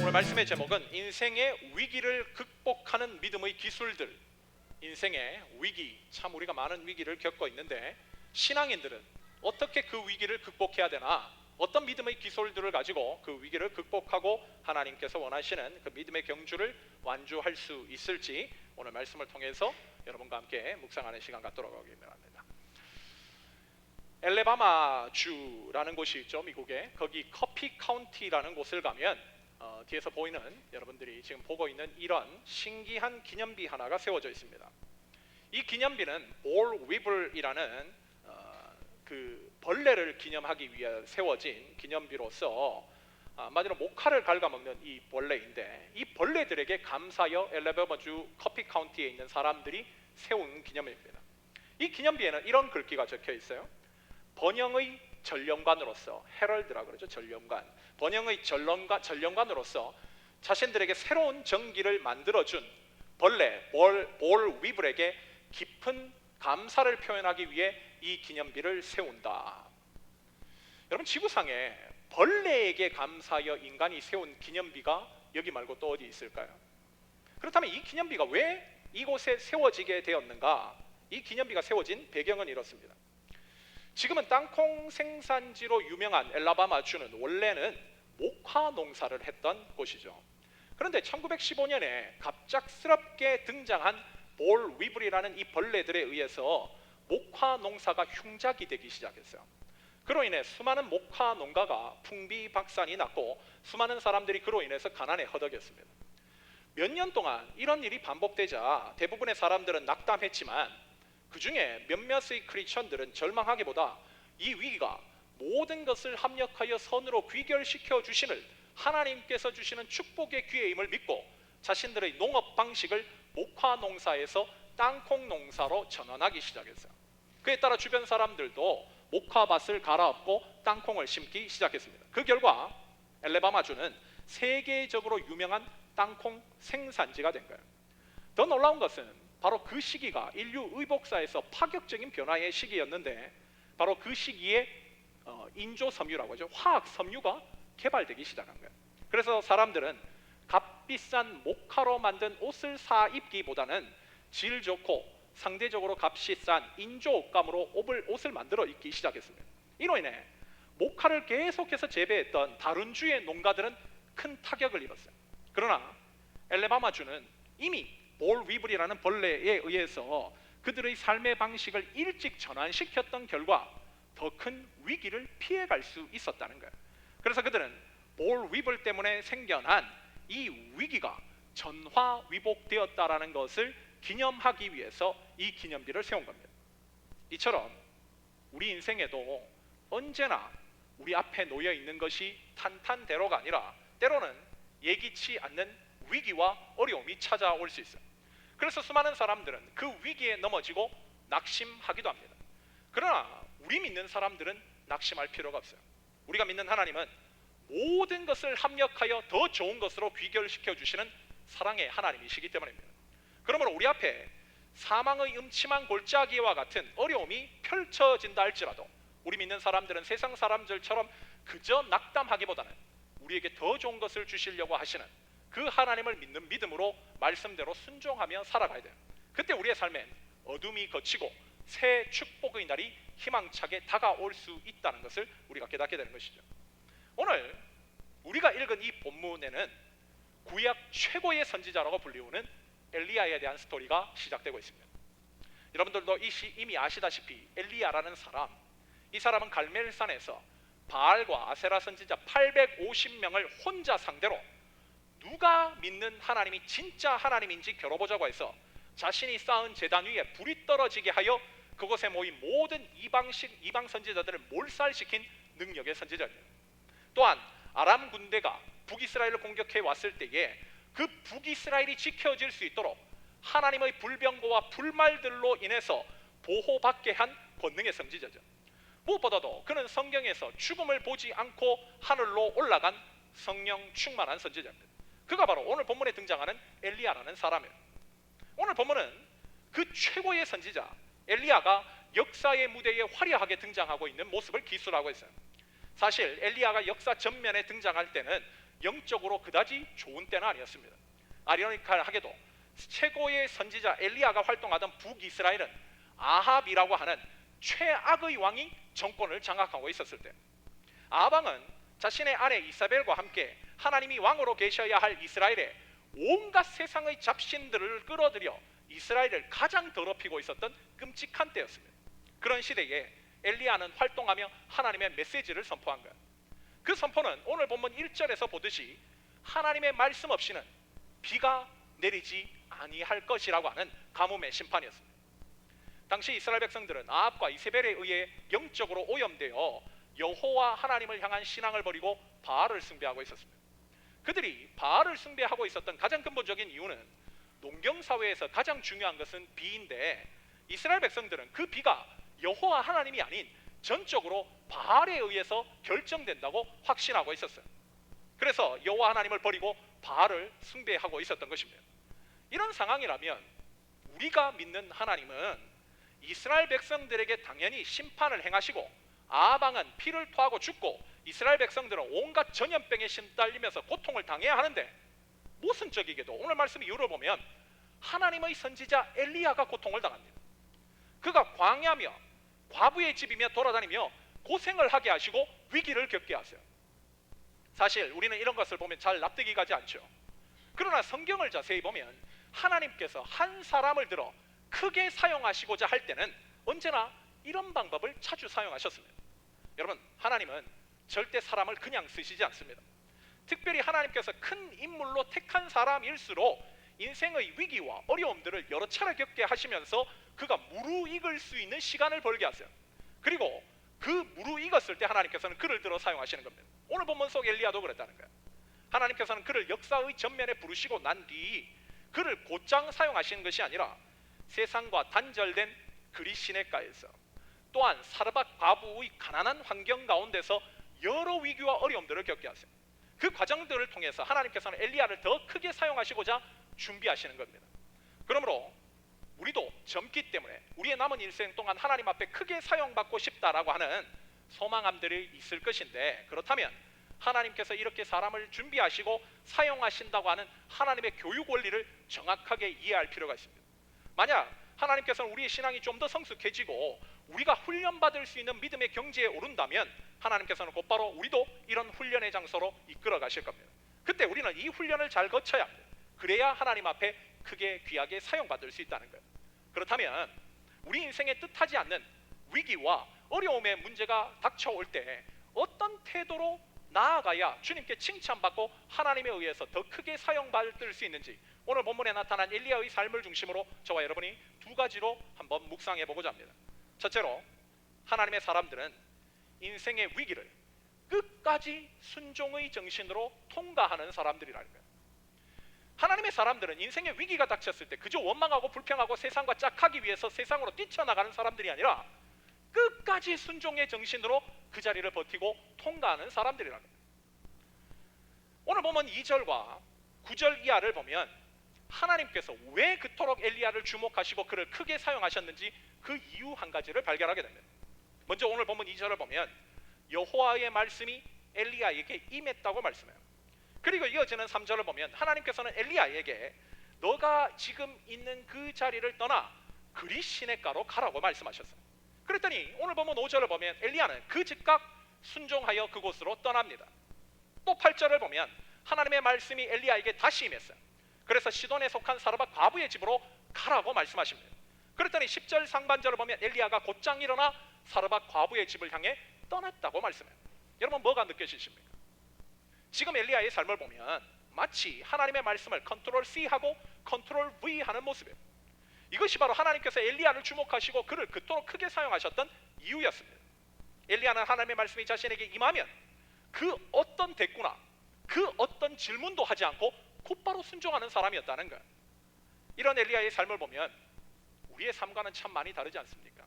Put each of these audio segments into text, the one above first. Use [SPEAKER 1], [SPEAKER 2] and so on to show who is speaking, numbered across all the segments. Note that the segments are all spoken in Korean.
[SPEAKER 1] 오늘 말씀의 제목은 인생의 위기를 극복하는 믿음의 기술들. 인생의 위기, 참 우리가 많은 위기를 겪고 있는데 신앙인들은 어떻게 그 위기를 극복해야 되나, 어떤 믿음의 기술들을 가지고 그 위기를 극복하고 하나님께서 원하시는 그 믿음의 경주를 완주할 수 있을지 오늘 말씀을 통해서 여러분과 함께 묵상하는 시간 갖도록 하겠습니다. 엘레바마 주라는 곳이 있죠, 미국에. 거기 커피 카운티라는 곳을 가면 뒤에서 보이는, 여러분들이 지금 보고 있는 이런 신기한 기념비 하나가 세워져 있습니다. 이 기념비는 볼 위블이라는 그 벌레를 기념하기 위해 세워진 기념비로서 한마디로 모카를 갉아먹는 이 벌레인데, 이 벌레들에게 감사하여 엘레바마주 커피 카운티에 있는 사람들이 세운 기념비입니다. 이 기념비에는 이런 글귀가 적혀 있어요. 번영의 전령관으로서, 헤럴드라고 그러죠, 전령관. 번영의 전령관으로서 자신들에게 새로운 정기를 만들어준 벌레 볼 위블에게 깊은 감사를 표현하기 위해 이 기념비를 세운다. 여러분, 지구상에 벌레에게 감사하여 인간이 세운 기념비가 여기 말고 또 어디 있을까요? 그렇다면 이 기념비가 왜 이곳에 세워지게 되었는가? 이 기념비가 세워진 배경은 이렇습니다. 지금은 땅콩 생산지로 유명한 엘라바마주는 원래는 목화 농사를 했던 곳이죠. 그런데 1915년에 갑작스럽게 등장한 볼 위블이라는 이 벌레들에 의해서 목화 농사가 흉작이 되기 시작했어요. 그로 인해 수많은 목화 농가가 풍비박산이 났고 수많은 사람들이 그로 인해서 가난에 허덕였습니다. 몇 년 동안 이런 일이 반복되자 대부분의 사람들은 낙담했지만 그 중에 몇몇의 크리스천들은 절망하기보다 이 위기가 모든 것을 합력하여 선으로 귀결시켜 주시는 하나님께서 주시는 축복의 기회임을 믿고 자신들의 농업 방식을 목화 농사에서 땅콩 농사로 전환하기 시작했어요. 그에 따라 주변 사람들도 목화밭을 갈아엎고 땅콩을 심기 시작했습니다. 그 결과 엘레바마주는 세계적으로 유명한 땅콩 생산지가 된 거예요. 더 놀라운 것은 바로 그 시기가 인류 의복사에서 파격적인 변화의 시기였는데, 바로 그 시기에 인조 섬유라고 하죠, 화학 섬유가 개발되기 시작한 거예요. 그래서 사람들은 값비싼 목화로 만든 옷을 사 입기보다는 질 좋고 상대적으로 값이 싼 인조 옷감으로 옷을 만들어 입기 시작했습니다. 이로 인해 목화를 계속해서 재배했던 다른 주의 농가들은 큰 타격을 입었어요. 그러나 엘레바마주는 이미 볼 위블이라는 벌레에 의해서 그들의 삶의 방식을 일찍 전환시켰던 결과 더 큰 위기를 피해갈 수 있었다는 거예요. 그래서 그들은 볼 위블 때문에 생겨난 이 위기가 전화위복되었다라는 것을 기념하기 위해서 이 기념비를 세운 겁니다. 이처럼 우리 인생에도 언제나 우리 앞에 놓여 있는 것이 탄탄대로가 아니라 때로는 예기치 않는 위기와 어려움이 찾아올 수 있어요. 그래서 수많은 사람들은 그 위기에 넘어지고 낙심하기도 합니다. 그러나 우리 믿는 사람들은 낙심할 필요가 없어요. 우리가 믿는 하나님은 모든 것을 합력하여 더 좋은 것으로 귀결시켜 주시는 사랑의 하나님이시기 때문입니다. 그러므로 우리 앞에 사망의 음침한 골짜기와 같은 어려움이 펼쳐진다 할지라도 우리 믿는 사람들은 세상 사람들처럼 그저 낙담하기보다는 우리에게 더 좋은 것을 주시려고 하시는 그 하나님을 믿는 믿음으로 말씀대로 순종하며 살아가야 돼요. 그때 우리의 삶엔 어둠이 걷히고 새 축복의 날이 희망차게 다가올 수 있다는 것을 우리가 깨닫게 되는 것이죠. 오늘 우리가 읽은 이 본문에는 구약 최고의 선지자라고 불리우는 엘리야에 대한 스토리가 시작되고 있습니다. 여러분들도 이미 아시다시피 엘리야라는 사람, 이 사람은 갈멜산에서 바알과 아세라 선지자 850명을 혼자 상대로 누가 믿는 하나님이 진짜 하나님인지 겨뤄보자고 해서 자신이 쌓은 제단 위에 불이 떨어지게 하여 그곳에 모인 모든 이방 선지자들을 몰살시킨 능력의 선지자입니다. 또한 아람 군대가 북이스라엘을 공격해 왔을 때에 그 북이스라엘이 지켜질 수 있도록 하나님의 불병거와 불말들로 인해서 보호받게 한 권능의 선지자죠. 무엇보다도 그는 성경에서 죽음을 보지 않고 하늘로 올라간 성령 충만한 선지자입니다. 그가 바로 오늘 본문에 등장하는 엘리야라는 사람이에요. 오늘 본문은 그 최고의 선지자 엘리야가 역사의 무대에 화려하게 등장하고 있는 모습을 기술하고 있어요. 사실 엘리야가 역사 전면에 등장할 때는 영적으로 그다지 좋은 때는 아니었습니다. 아이러니컬하게도 최고의 선지자 엘리야가 활동하던 북이스라엘은 아합이라고 하는 최악의 왕이 정권을 장악하고 있었을 때, 아합 왕은 자신의 아내 이사벨과 함께 하나님이 왕으로 계셔야 할 이스라엘에 온갖 세상의 잡신들을 끌어들여 이스라엘을 가장 더럽히고 있었던 끔찍한 때였습니다. 그런 시대에 엘리야는 활동하며 하나님의 메시지를 선포한 거예요. 그 선포는 오늘 본문 1절에서 보듯이 하나님의 말씀 없이는 비가 내리지 아니할 것이라고 하는 가뭄의 심판이었습니다. 당시 이스라엘 백성들은 아합과 이세벨에 의해 영적으로 오염되어 여호와 하나님을 향한 신앙을 버리고 바알을 숭배하고 있었습니다. 그들이 바알을 숭배하고 있었던 가장 근본적인 이유는 농경사회에서 가장 중요한 것은 비인데, 이스라엘 백성들은 그 비가 여호와 하나님이 아닌 전적으로 바알에 의해서 결정된다고 확신하고 있었어요. 그래서 여호와 하나님을 버리고 바알을 숭배하고 있었던 것입니다. 이런 상황이라면 우리가 믿는 하나님은 이스라엘 백성들에게 당연히 심판을 행하시고 아합 왕은 피를 토하고 죽고 이스라엘 백성들은 온갖 전염병에 시달리면서 고통을 당해야 하는데, 모순적이게도 오늘 말씀 이유를 보면 하나님의 선지자 엘리야가 고통을 당합니다. 그가 광야며 과부의 집이며 돌아다니며 고생을 하게 하시고 위기를 겪게 하세요. 사실 우리는 이런 것을 보면 잘 납득이 가지 않죠. 그러나 성경을 자세히 보면 하나님께서 한 사람을 들어 크게 사용하시고자 할 때는 언제나 이런 방법을 자주 사용하셨습니다. 여러분, 하나님은 절대 사람을 그냥 쓰시지 않습니다. 특별히 하나님께서 큰 인물로 택한 사람일수록 인생의 위기와 어려움들을 여러 차례 겪게 하시면서 그가 무르익을 수 있는 시간을 벌게 하세요. 그리고 그 무르익었을 때 하나님께서는 그를 들어 사용하시는 겁니다. 오늘 본문 속 엘리야도 그랬다는 거예요. 하나님께서는 그를 역사의 전면에 부르시고 난 뒤 그를 곧장 사용하시는 것이 아니라 세상과 단절된 그리 시냇가에서, 또한 사르밧 과부의 가난한 환경 가운데서 여러 위기와 어려움들을 겪게 하세요. 그 과정들을 통해서 하나님께서는 엘리야를 더 크게 사용하시고자 준비하시는 겁니다. 그러므로 우리도 젊기 때문에 우리의 남은 일생 동안 하나님 앞에 크게 사용받고 싶다라고 하는 소망함들이 있을 것인데, 그렇다면 하나님께서 이렇게 사람을 준비하시고 사용하신다고 하는 하나님의 교육 원리를 정확하게 이해할 필요가 있습니다. 만약 하나님께서는 우리의 신앙이 좀 더 성숙해지고 우리가 훈련받을 수 있는 믿음의 경지에 오른다면 하나님께서는 곧바로 우리도 이런 훈련의 장소로 이끌어 가실 겁니다. 그때 우리는 이 훈련을 잘 거쳐야 합니다. 그래야 하나님 앞에 크게 귀하게 사용받을 수 있다는 거예요. 그렇다면 우리 인생에 뜻하지 않는 위기와 어려움의 문제가 닥쳐올 때 어떤 태도로 나아가야 주님께 칭찬받고 하나님에 의해서 더 크게 사용받을 수 있는지, 오늘 본문에 나타난 엘리야의 삶을 중심으로 저와 여러분이 두 가지로 한번 묵상해 보고자 합니다. 첫째로, 하나님의 사람들은 인생의 위기를 끝까지 순종의 정신으로 통과하는 사람들이라는 거예요. 하나님의 사람들은 인생의 위기가 닥쳤을 때 그저 원망하고 불평하고 세상과 짝하기 위해서 세상으로 뛰쳐나가는 사람들이 아니라 끝까지 순종의 정신으로 그 자리를 버티고 통과하는 사람들이라는 거예요. 오늘 보면 2절과 9절 이하를 보면 하나님께서 왜 그토록 엘리야를 주목하시고 그를 크게 사용하셨는지 그 이유 한 가지를 발견하게 됩니다. 먼저 오늘 보면 2절을 보면 여호와의 말씀이 엘리야에게 임했다고 말씀해요. 그리고 이어지는 3절을 보면 하나님께서는 엘리야에게 너가 지금 있는 그 자리를 떠나 그리 시냇가로 가라고 말씀하셨어요. 그랬더니 오늘 보면 5절을 보면 엘리야는 그 즉각 순종하여 그곳으로 떠납니다. 또 8절을 보면 하나님의 말씀이 엘리야에게 다시 임했어요. 그래서 시돈에 속한 사르밧 과부의 집으로 가라고 말씀하십니다. 그랬더니 10절 상반절을 보면 엘리야가 곧장 일어나 사르밧 과부의 집을 향해 떠났다고 말씀해요. 여러분, 뭐가 느껴지십니까? 지금 엘리야의 삶을 보면 마치 하나님의 말씀을 컨트롤 C하고 컨트롤 V 하는 모습이에요. 이것이 바로 하나님께서 엘리야를 주목하시고 그를 그토록 크게 사용하셨던 이유였습니다. 엘리야는 하나님의 말씀이 자신에게 임하면 그 어떤 대꾸나 그 어떤 질문도 하지 않고 곧바로 순종하는 사람이었다는 거예요. 이런 엘리야의 삶을 보면 우리의 삶과는 참 많이 다르지 않습니까?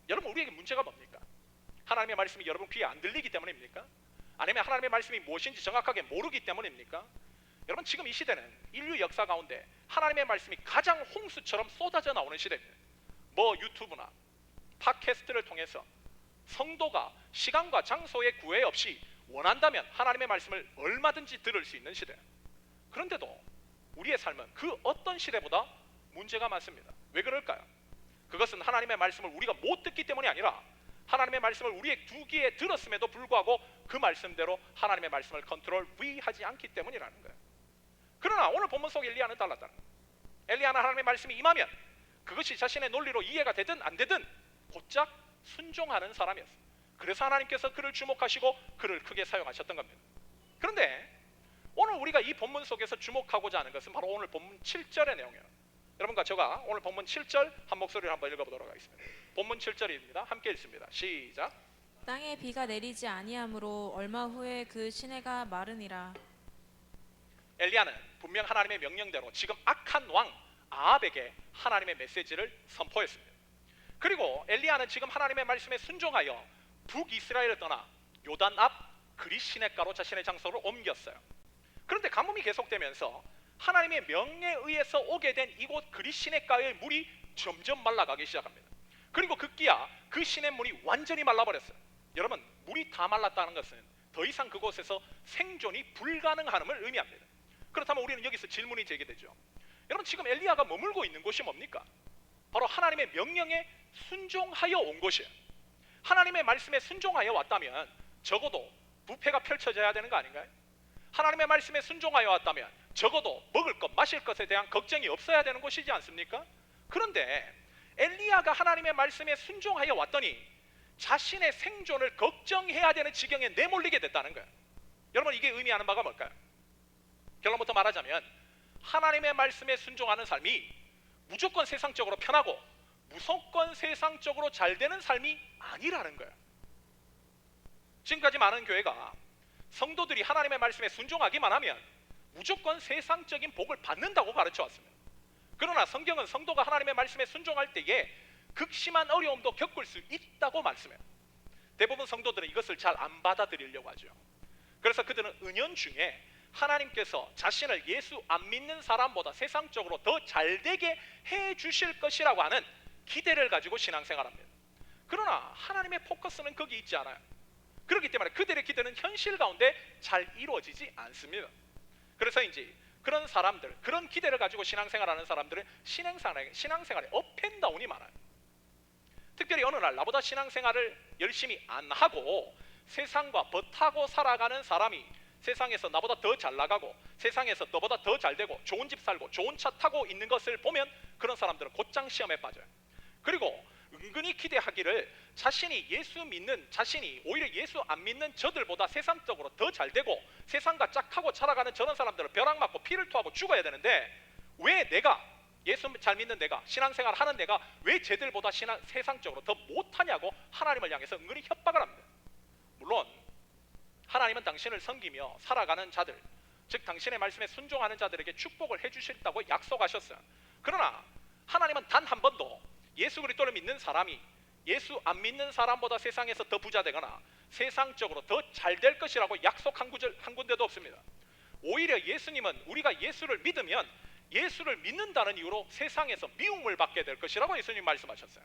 [SPEAKER 1] 여러분, 우리에게 문제가 뭡니까? 하나님의 말씀이 여러분 귀에 안 들리기 때문입니까? 아니면 하나님의 말씀이 무엇인지 정확하게 모르기 때문입니까? 여러분, 지금 이 시대는 인류 역사 가운데 하나님의 말씀이 가장 홍수처럼 쏟아져 나오는 시대입니다. 뭐 유튜브나 팟캐스트를 통해서 성도가 시간과 장소의 구애 없이 원한다면 하나님의 말씀을 얼마든지 들을 수 있는 시대. 그런데도 우리의 삶은 그 어떤 시대보다 문제가 많습니다. 왜 그럴까요? 그것은 하나님의 말씀을 우리가 못 듣기 때문이 아니라 하나님의 말씀을 우리의 두 귀에 들었음에도 불구하고 그 말씀대로 하나님의 말씀을 컨트롤 위하지 않기 때문이라는 거예요. 그러나 오늘 본문 속 엘리야는 달랐다는 거예요. 엘리야는 하나님의 말씀이 임하면 그것이 자신의 논리로 이해가 되든 안 되든 곧장 순종하는 사람이었어요. 그래서 하나님께서 그를 주목하시고 그를 크게 사용하셨던 겁니다. 그런데 오늘 우리가 이 본문 속에서 주목하고자 하는 것은 바로 오늘 본문 7절의 내용이에요. 여러분과 제가 오늘 본문 7절 한 목소리로 한번 읽어보도록 하겠습니다. 본문 7절입니다. 함께 읽습니다. 시작.
[SPEAKER 2] 땅에 비가 내리지 아니하므로 얼마 후에 그 시내가 마르니라.
[SPEAKER 1] 엘리야는 분명 하나님의 명령대로 지금 악한 왕 아합에게 하나님의 메시지를 선포했습니다. 그리고 엘리야는 지금 하나님의 말씀에 순종하여 북이스라엘을 떠나 요단 앞 그리 시내가로 자신의 장소를 옮겼어요. 그런데 가뭄이 계속되면서 하나님의 명령에 의해서 오게 된 이곳 그리 시내가의 물이 점점 말라가기 시작합니다. 그리고 급기야 그 시냇물이 완전히 말라버렸어요. 여러분, 물이 다 말랐다는 것은 더 이상 그곳에서 생존이 불가능함을 의미합니다. 그렇다면 우리는 여기서 질문이 제기되죠. 여러분, 지금 엘리야가 머물고 있는 곳이 뭡니까? 바로 하나님의 명령에 순종하여 온 곳이에요. 하나님의 말씀에 순종하여 왔다면 적어도 부패가 펼쳐져야 되는 거 아닌가요? 하나님의 말씀에 순종하여 왔다면 적어도 먹을 것, 마실 것에 대한 걱정이 없어야 되는 곳이지 않습니까? 그런데 엘리야가 하나님의 말씀에 순종하여 왔더니 자신의 생존을 걱정해야 되는 지경에 내몰리게 됐다는 거예요. 여러분, 이게 의미하는 바가 뭘까요? 결론부터 말하자면 하나님의 말씀에 순종하는 삶이 무조건 세상적으로 편하고 무조건 세상적으로 잘 되는 삶이 아니라는 거예요. 지금까지 많은 교회가 성도들이 하나님의 말씀에 순종하기만 하면 무조건 세상적인 복을 받는다고 가르쳐 왔습니다. 그러나 성경은 성도가 하나님의 말씀에 순종할 때에 극심한 어려움도 겪을 수 있다고 말씀해요. 대부분 성도들은 이것을 잘 안 받아들이려고 하죠. 그래서 그들은 은연중에 하나님께서 자신을 예수 안 믿는 사람보다 세상적으로 더 잘되게 해 주실 것이라고 하는 기대를 가지고 신앙생활합니다. 그러나 하나님의 포커스는 거기 있지 않아요. 그렇기 때문에 그들의 기대는 현실 가운데 잘 이루어지지 않습니다. 그래서 이제 그런 사람들, 그런 기대를 가지고 신앙생활하는 사람들은 신앙생활에 업앤다운이 많아요. 특별히 어느 날 나보다 신앙생활을 열심히 안 하고 세상과 버타고 살아가는 사람이 세상에서 나보다 더 잘 나가고 세상에서 너보다 더 잘 되고 좋은 집 살고 좋은 차 타고 있는 것을 보면 그런 사람들은 곧장 시험에 빠져요. 그리고 은근히 기대하기를 자신이 예수 믿는 자신이 오히려 예수 안 믿는 저들보다 세상적으로 더 잘 되고 세상과 짝하고 살아가는 저런 사람들을 벼락 맞고 피를 토하고 죽어야 되는데 왜 내가 예수 잘 믿는 내가 신앙생활 하는 내가 왜 쟤들보다 세상적으로 더 못하냐고 하나님을 향해서 은근히 협박을 합니다. 물론 하나님은 당신을 섬기며 살아가는 자들, 즉 당신의 말씀에 순종하는 자들에게 축복을 해주신다고 약속하셨어요. 그러나 하나님은 단 한 번도 예수 그리스도를 믿는 사람이 예수 안 믿는 사람보다 세상에서 더 부자 되거나 세상적으로 더 잘 될 것이라고 약속한 구절 한 군데도 없습니다. 오히려 예수님은 우리가 예수를 믿으면 예수를 믿는다는 이유로 세상에서 미움을 받게 될 것이라고 예수님 말씀하셨어요.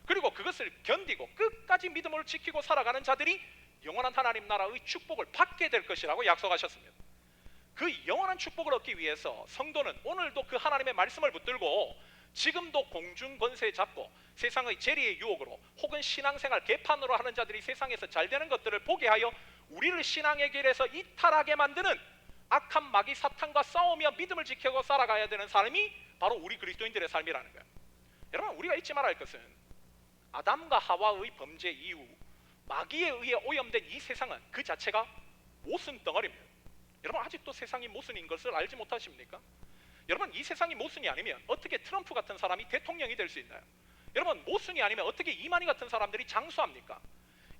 [SPEAKER 1] 그리고 그것을 견디고 끝까지 믿음을 지키고 살아가는 자들이 영원한 하나님 나라의 축복을 받게 될 것이라고 약속하셨습니다. 그 영원한 축복을 얻기 위해서 성도는 오늘도 그 하나님의 말씀을 붙들고 지금도 공중 권세 잡고 세상의 재리의 유혹으로 혹은 신앙생활 개판으로 하는 자들이 세상에서 잘 되는 것들을 보게 하여 우리를 신앙의 길에서 이탈하게 만드는 악한 마귀 사탄과 싸우며 믿음을 지키고 살아가야 되는 삶이 바로 우리 그리스도인들의 삶이라는 거예요. 여러분, 우리가 잊지 말아야 할 것은 아담과 하와의 범죄 이후 마귀에 의해 오염된 이 세상은 그 자체가 모순 덩어리입니다. 여러분, 아직도 세상이 모순인 것을 알지 못하십니까? 여러분, 이 세상이 모순이 아니면 어떻게 트럼프 같은 사람이 대통령이 될 수 있나요? 여러분, 모순이 아니면 어떻게 이만희 같은 사람들이 장수합니까?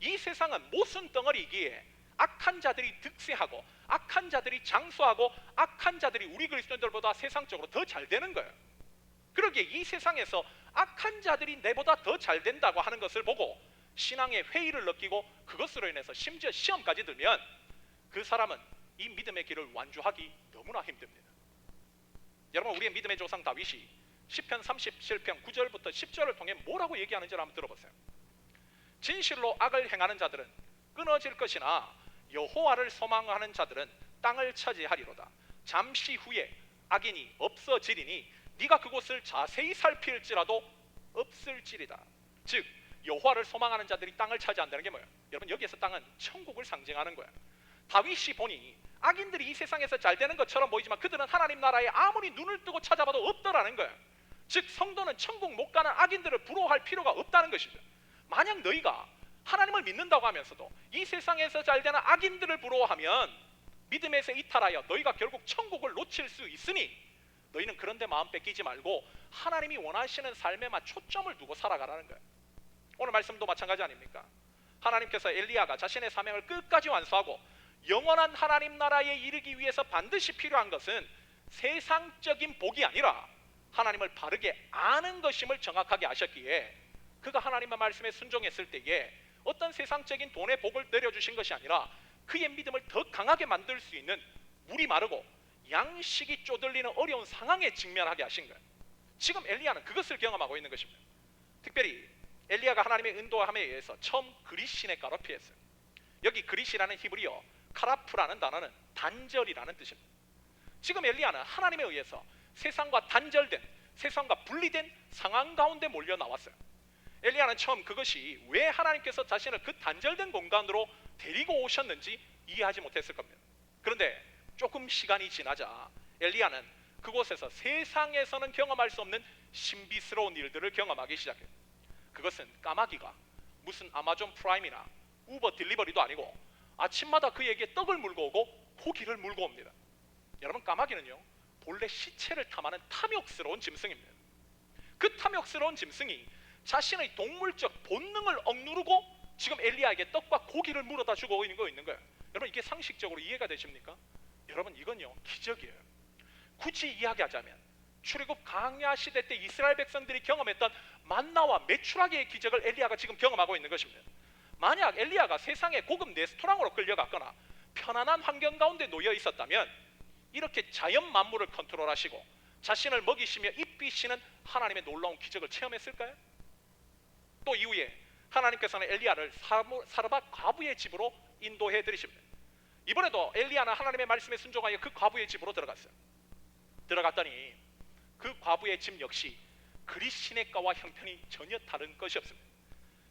[SPEAKER 1] 이 세상은 모순 덩어리이기에 악한 자들이 득세하고 악한 자들이 장수하고 악한 자들이 우리 그리스도인들보다 세상적으로 더 잘 되는 거예요. 그러기에 이 세상에서 악한 자들이 내보다 더 잘 된다고 하는 것을 보고 신앙의 회의를 느끼고 그것으로 인해서 심지어 시험까지 들면 그 사람은 이 믿음의 길을 완주하기 너무나 힘듭니다. 여러분, 우리의 믿음의 조상 다윗이 시편 37편 9절부터 10절을 통해 뭐라고 얘기하는지를 한번 들어보세요. 진실로 악을 행하는 자들은 끊어질 것이나 여호와를 소망하는 자들은 땅을 차지하리로다. 잠시 후에 악인이 없어지리니 네가 그곳을 자세히 살필지라도 없을지리다. 즉 여호와를 소망하는 자들이 땅을 차지한다는 게 뭐예요? 여러분, 여기에서 땅은 천국을 상징하는 거예요. 다윗이 보니 악인들이 이 세상에서 잘 되는 것처럼 보이지만 그들은 하나님 나라에 아무리 눈을 뜨고 찾아봐도 없더라는 거예요. 즉 성도는 천국 못 가는 악인들을 부러워할 필요가 없다는 것이죠. 만약 너희가 하나님을 믿는다고 하면서도 이 세상에서 잘 되는 악인들을 부러워하면 믿음에서 이탈하여 너희가 결국 천국을 놓칠 수 있으니 너희는 그런 데 마음 뺏기지 말고 하나님이 원하시는 삶에만 초점을 두고 살아가라는 거예요. 오늘 말씀도 마찬가지 아닙니까? 하나님께서 엘리야가 자신의 사명을 끝까지 완수하고 영원한 하나님 나라에 이르기 위해서 반드시 필요한 것은 세상적인 복이 아니라 하나님을 바르게 아는 것임을 정확하게 아셨기에 그가 하나님의 말씀에 순종했을 때에 어떤 세상적인 돈의 복을 내려주신 것이 아니라 그의 믿음을 더 강하게 만들 수 있는 물이 마르고 양식이 쪼들리는 어려운 상황에 직면하게 하신 거예요. 지금 엘리야는 그것을 경험하고 있는 것입니다. 특별히 엘리야가 하나님의 인도함에 의해서 처음 그리시네가로 피했어요. 여기 그리시라는 히브리어 카라프라는 단어는 단절이라는 뜻입니다. 지금 엘리야는 하나님에 의해서 세상과 단절된, 세상과 분리된 상황 가운데 몰려 나왔어요. 엘리야는 처음 그것이 왜 하나님께서 자신을 그 단절된 공간으로 데리고 오셨는지 이해하지 못했을 겁니다. 그런데 조금 시간이 지나자 엘리야는 그곳에서 세상에서는 경험할 수 없는 신비스러운 일들을 경험하기 시작해요. 그것은 까마귀가 무슨 아마존 프라임이나 우버 딜리버리도 아니고 아침마다 그에게 떡을 물고 오고 고기를 물고 옵니다. 여러분, 까마귀는요 본래 시체를 탐하는 탐욕스러운 짐승입니다. 그 탐욕스러운 짐승이 자신의 동물적 본능을 억누르고 지금 엘리야에게 떡과 고기를 물어다 주고 있는 거예요. 여러분, 이게 상식적으로 이해가 되십니까? 여러분, 이건요 기적이에요. 굳이 이야기하자면 출애굽 광야 시대 때 이스라엘 백성들이 경험했던 만나와 메추라기의 기적을 엘리야가 지금 경험하고 있는 것입니다. 만약 엘리야가 세상의 고급 레스토랑으로 끌려갔거나 편안한 환경 가운데 놓여 있었다면 이렇게 자연 만물을 컨트롤하시고 자신을 먹이시며 입히시는 하나님의 놀라운 기적을 체험했을까요? 또 이후에 하나님께서는 엘리야를 사르밧 과부의 집으로 인도해 드리십니다. 이번에도 엘리야는 하나님의 말씀에 순종하여 그 과부의 집으로 들어갔어요. 들어갔더니 그 과부의 집 역시 그리시네가와 형편이 전혀 다른 것이 없습니다.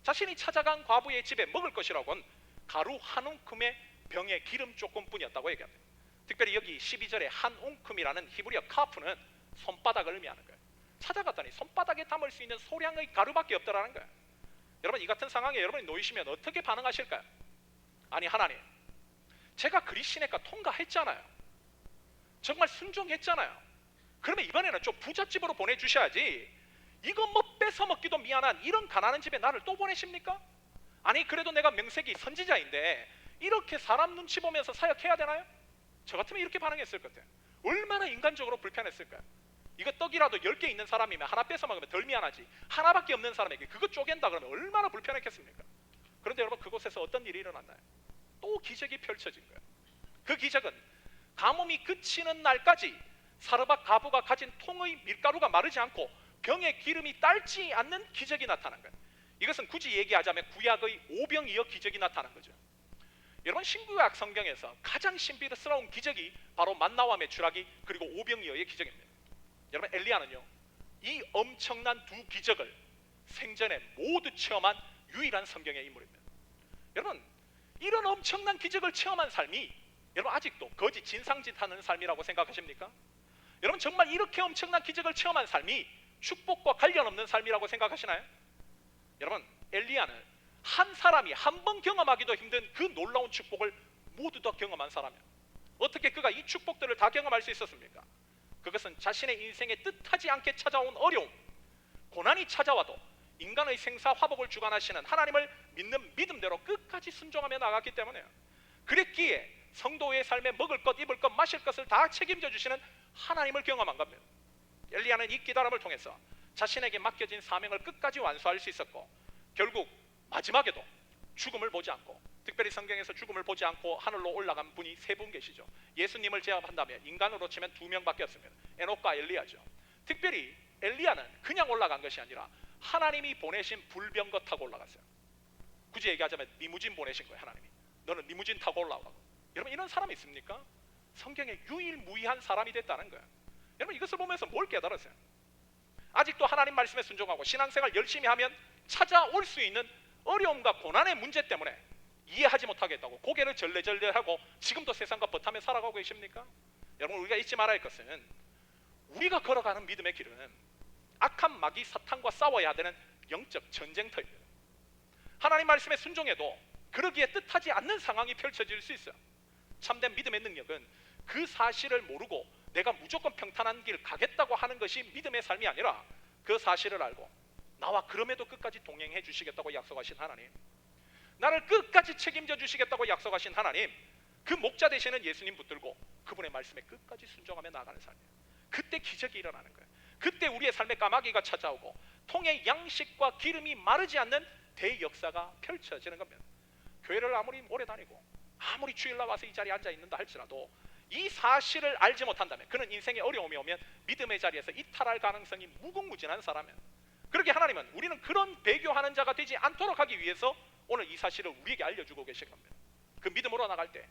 [SPEAKER 1] 자신이 찾아간 과부의 집에 먹을 것이라고는 가루 한 웅큼의 병에 기름 조금뿐이었다고 얘기합니다. 특별히 여기 12절에 한 웅큼이라는 히브리어 카프는 손바닥을 의미하는 거예요. 찾아갔더니 손바닥에 담을 수 있는 소량의 가루밖에 없더라는 거예요. 여러분, 이 같은 상황에 여러분이 놓이시면 어떻게 반응하실까요? 아니, 하나님, 제가 그리시네가 통과했잖아요. 정말 순종했잖아요. 그러면 이번에는 좀 부잣집으로 보내주셔야지 이거 뭐 뺏어 먹기도 미안한 이런 가난한 집에 나를 또 보내십니까? 아니, 그래도 내가 명색이 선지자인데 이렇게 사람 눈치 보면서 사역해야 되나요? 저 같으면 이렇게 반응했을 것 같아요. 얼마나 인간적으로 불편했을까요? 이거 떡이라도 10개 있는 사람이면 하나 뺏어 먹으면 덜 미안하지, 하나밖에 없는 사람에게 그거 쪼갠다 그러면 얼마나 불편했겠습니까? 그런데 여러분, 그곳에서 어떤 일이 일어났나요? 또 기적이 펼쳐진 거예요. 그 기적은 가뭄이 그치는 날까지 사르밧 과부가 가진 통의 밀가루가 마르지 않고 병에 기름이 딸지 않는 기적이 나타난 거예요. 이것은 굳이 얘기하자면 구약의 오병이어 기적이 나타난 거죠. 여러분, 신구약 성경에서 가장 신비스러운 기적이 바로 만나와 메추라기 그리고 오병이어의 기적입니다. 여러분, 엘리야는요 이 엄청난 두 기적을 생전에 모두 체험한 유일한 성경의 인물입니다. 여러분, 이런 엄청난 기적을 체험한 삶이 여러분 아직도 거짓 진상짓하는 삶이라고 생각하십니까? 여러분, 정말 이렇게 엄청난 기적을 체험한 삶이 축복과 관련 없는 삶이라고 생각하시나요? 여러분, 엘리야는 한 사람이 한 번 경험하기도 힘든 그 놀라운 축복을 모두 다 경험한 사람이에요. 어떻게 그가 이 축복들을 다 경험할 수 있었습니까? 그것은 자신의 인생에 뜻하지 않게 찾아온 어려움, 고난이 찾아와도 인간의 생사 화복을 주관하시는 하나님을 믿는 믿음대로 끝까지 순종하며 나갔기 때문에요. 그랬기에 성도의 삶에 먹을 것, 입을 것, 마실 것을 다 책임져 주시는 하나님을 경험한 겁니다. 엘리야는 이 기다림을 통해서 자신에게 맡겨진 사명을 끝까지 완수할 수 있었고, 결국 마지막에도 죽음을 보지 않고, 특별히 성경에서 죽음을 보지 않고 하늘로 올라간 분이 세 분 계시죠. 예수님을 제압한다면 인간으로 치면 2명밖에 없습니다. 에녹과 엘리야죠. 특별히 엘리야는 그냥 올라간 것이 아니라 하나님이 보내신 불병거 타고 올라갔어요. 굳이 얘기하자면 리무진 보내신 거예요. 하나님이 너는 리무진 타고 올라오라고. 여러분 이런 사람이 있습니까? 성경에 유일무이한 사람이 됐다는 거예요. 여러분 이것을 보면서 뭘 깨달았어요? 아직도 하나님 말씀에 순종하고 신앙생활 열심히 하면 찾아올 수 있는 어려움과 고난의 문제 때문에 이해하지 못하겠다고 고개를 절레절레하고 지금도 세상과 버타며 살아가고 계십니까? 여러분 우리가 잊지 말아야 할 것은 우리가 걸어가는 믿음의 길은 악한 마귀 사탄과 싸워야 되는 영적 전쟁터입니다. 하나님 말씀에 순종해도 그러기에 뜻하지 않는 상황이 펼쳐질 수 있어요. 참된 믿음의 능력은 그 사실을 모르고 내가 무조건 평탄한 길 가겠다고 하는 것이 믿음의 삶이 아니라 그 사실을 알고 나와 그럼에도 끝까지 동행해 주시겠다고 약속하신 하나님, 나를 끝까지 책임져 주시겠다고 약속하신 하나님, 그 목자 되시는 예수님 붙들고 그분의 말씀에 끝까지 순종하며 나아가는 삶이에요. 그때 기적이 일어나는 거예요. 그때 우리의 삶에 까마귀가 찾아오고 통의 양식과 기름이 마르지 않는 대역사가 펼쳐지는 겁니다. 교회를 아무리 오래 다니고 아무리 주일 나와서 이 자리에 앉아 있는다 할지라도 이 사실을 알지 못한다면 그는 인생에 어려움이 오면 믿음의 자리에서 이탈할 가능성이 무궁무진한 사람이에요. 그렇게 하나님은 우리는 그런 배교하는 자가 되지 않도록 하기 위해서 오늘 이 사실을 우리에게 알려주고 계신 겁니다. 그 믿음으로 나갈 때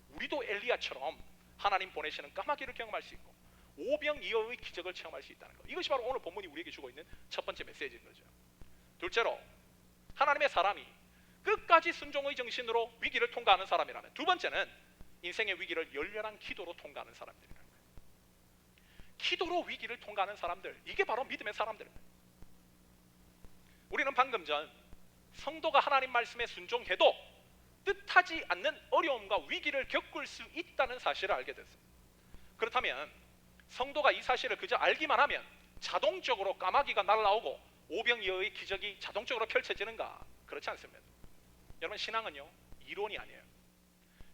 [SPEAKER 1] 우리도 엘리야처럼 하나님 보내시는 까마귀를 경험할 수 있고 오병이어의 기적을 체험할 수 있다는 것, 이것이 바로 오늘 본문이 우리에게 주고 있는 첫 번째 메시지인 거죠. 둘째로 하나님의 사람이 끝까지 순종의 정신으로 위기를 통과하는 사람이라면, 두 번째는 인생의 위기를 열렬한 기도로 통과하는 사람들이라는 거예요. 기도로 위기를 통과하는 사람들, 이게 바로 믿음의 사람들입니다. 우리는 방금 전 성도가 하나님 말씀에 순종해도 뜻하지 않는 어려움과 위기를 겪을 수 있다는 사실을 알게 됐어요. 그렇다면 성도가 이 사실을 그저 알기만 하면 자동적으로 까마귀가 날아오고 오병이어의 기적이 자동적으로 펼쳐지는가? 그렇지 않습니다. 여러분 신앙은요 이론이 아니에요.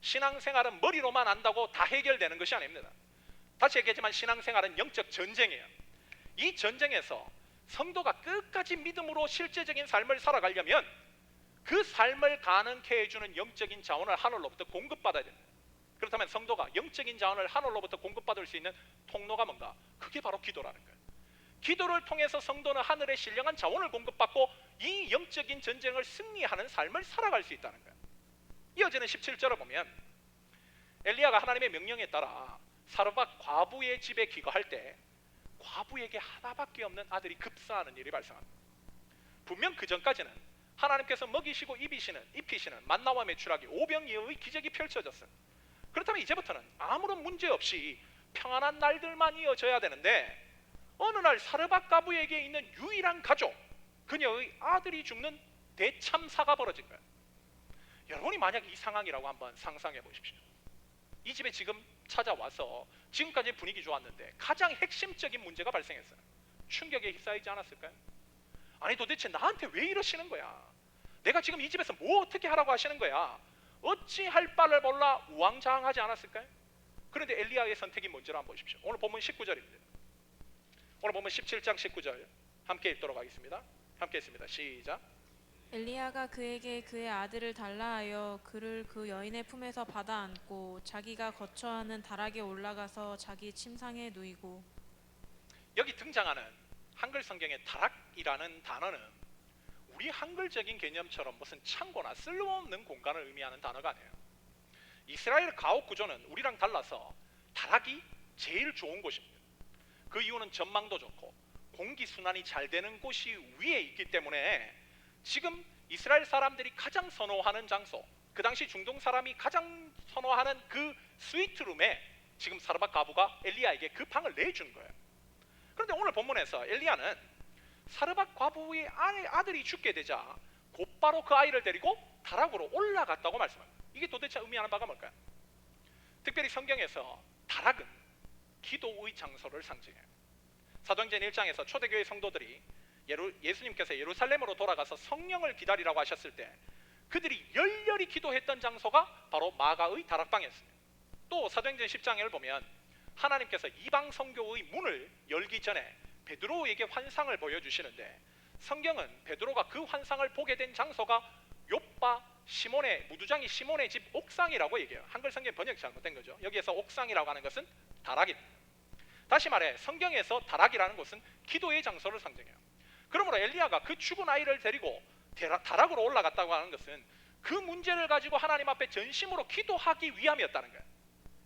[SPEAKER 1] 신앙생활은 머리로만 안다고 다 해결되는 것이 아닙니다. 다시 얘기하지만 신앙생활은 영적 전쟁이에요. 이 전쟁에서 성도가 끝까지 믿음으로 실제적인 삶을 살아가려면 그 삶을 가능케 해주는 영적인 자원을 하늘로부터 공급받아야 됩니다. 그렇다면 성도가 영적인 자원을 하늘로부터 공급받을 수 있는 통로가 뭔가? 그게 바로 기도라는 거예요. 기도를 통해서 성도는 하늘의 신령한 자원을 공급받고 이 영적인 전쟁을 승리하는 삶을 살아갈 수 있다는 거예요. 이어지는 17절을 보면 엘리야가 하나님의 명령에 따라 사르밧 과부의 집에 기거할 때 과부에게 하나밖에 없는 아들이 급사하는 일이 발생합니다. 분명 그 전까지는 하나님께서 먹이시고 입히시는 만나와 메추라기 오병이어의 기적이 펼쳐졌어요. 그렇다면 이제부터는 아무런 문제 없이 평안한 날들만 이어져야 되는데 어느 날 사르밧 과부에게 있는 유일한 가족, 그녀의 아들이 죽는 대참사가 벌어진 거예요. 여러분이 만약 이 상황이라고 한번 상상해 보십시오. 이 집에 지금 찾아와서 지금까지 분위기 좋았는데 가장 핵심적인 문제가 발생했어요. 충격에 휩싸이지 않았을까요? 아니 도대체 나한테 왜 이러시는 거야? 내가 지금 이 집에서 뭐 어떻게 하라고 하시는 거야? 어찌 할 바를 몰라 우왕좌왕하지 않았을까요? 그런데 엘리야의 선택이 뭔지를 한번 보십시오. 오늘 본문 19절입니다. 오늘 본문 17장 19절 함께 읽도록 하겠습니다. 함께 읽습니다. 시작.
[SPEAKER 2] 엘리야가 그에게 그의 아들을 달라 하여 그를 그 여인의 품에서 받아 안고 자기가 거처하는 다락에 올라가서 자기 침상에 누이고.
[SPEAKER 1] 여기 등장하는 한글 성경의 다락이라는 단어는 우리 한글적인 개념처럼 무슨 창고나 쓸모없는 공간을 의미하는 단어가 아니에요. 이스라엘 가옥 구조는 우리랑 달라서 다락이 제일 좋은 곳입니다. 그 이유는 전망도 좋고 공기 순환이 잘 되는 곳이 위에 있기 때문에 지금 이스라엘 사람들이 가장 선호하는 장소, 그 당시 중동 사람이 가장 선호하는 그 스위트룸에 지금 사르밧 과부가 엘리야에게 그 방을 내준 거예요. 그런데 오늘 본문에서 엘리야는 사르밧 과부의 아들이 죽게 되자 곧바로 그 아이를 데리고 다락으로 올라갔다고 말씀합니다. 이게 도대체 의미하는 바가 뭘까요? 특별히 성경에서 다락은 기도의 장소를 상징해요. 사도행전 1장에서 초대교회 성도들이 예수님께서 예루살렘으로 돌아가서 성령을 기다리라고 하셨을 때 그들이 열렬히 기도했던 장소가 바로 마가의 다락방이었습니다. 또 사도행전 10장을 보면 하나님께서 이방 선교의 문을 열기 전에 베드로에게 환상을 보여주시는데 성경은 베드로가 그 환상을 보게 된 장소가 욥바 시몬의 무두장이 시몬의 집 옥상이라고 얘기해요. 한글 성경 번역이 잘못된 거죠. 여기에서 옥상이라고 하는 것은 다락입니다. 다시 말해 성경에서 다락이라는 곳은 기도의 장소를 상징해요. 그러므로 엘리야가 그 죽은 아이를 데리고 다락으로 올라갔다고 하는 것은 그 문제를 가지고 하나님 앞에 전심으로 기도하기 위함이었다는 거예요.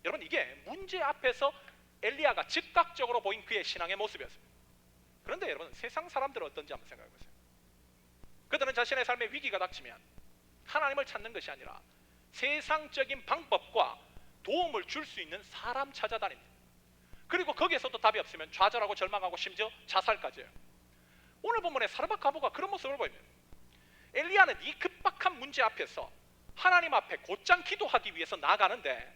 [SPEAKER 1] 여러분, 이게 문제 앞에서 엘리야가 즉각적으로 보인 그의 신앙의 모습이었습니다. 그런데 여러분, 세상 사람들은 어떤지 한번 생각해 보세요. 그들은 자신의 삶에 위기가 닥치면 하나님을 찾는 것이 아니라 세상적인 방법과 도움을 줄 수 있는 사람 찾아다닙니다. 그리고 거기에서도 답이 없으면 좌절하고 절망하고 심지어 자살까지 해요. 오늘 본문의 사르밧 과부가 그런 모습을 보입니다. 엘리야는 이 급박한 문제 앞에서 하나님 앞에 곧장 기도하기 위해서 나아가는데,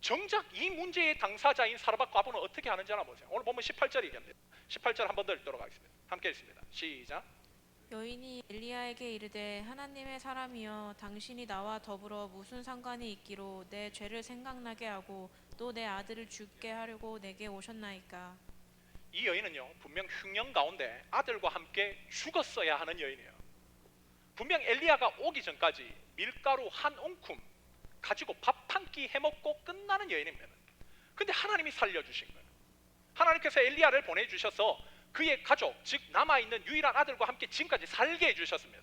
[SPEAKER 1] 정작 이 문제의 당사자인 사르밧 과부는 어떻게 하는지 하나 보세요. 오늘 본문 18절 얘기합니다. 18절 한 번 더 읽도록 하겠습니다. 함께 읽습니다. 시작.
[SPEAKER 2] 여인이 엘리야에게 이르되 하나님의 사람이여 당신이 나와 더불어 무슨 상관이 있기로 내 죄를 생각나게 하고 또 내 아들을 죽게 하려고 내게 오셨나이까.
[SPEAKER 1] 이 여인은요, 분명 흉년 가운데 아들과 함께 죽었어야 하는 여인이에요. 분명 엘리야가 오기 전까지 밀가루 한 웅큼 가지고 밥 한 끼 해먹고 끝나는 여인입니다. 근데 하나님이 살려주신 거예요. 하나님께서 엘리야를 보내주셔서 그의 가족, 즉 남아있는 유일한 아들과 함께 지금까지 살게 해주셨습니다.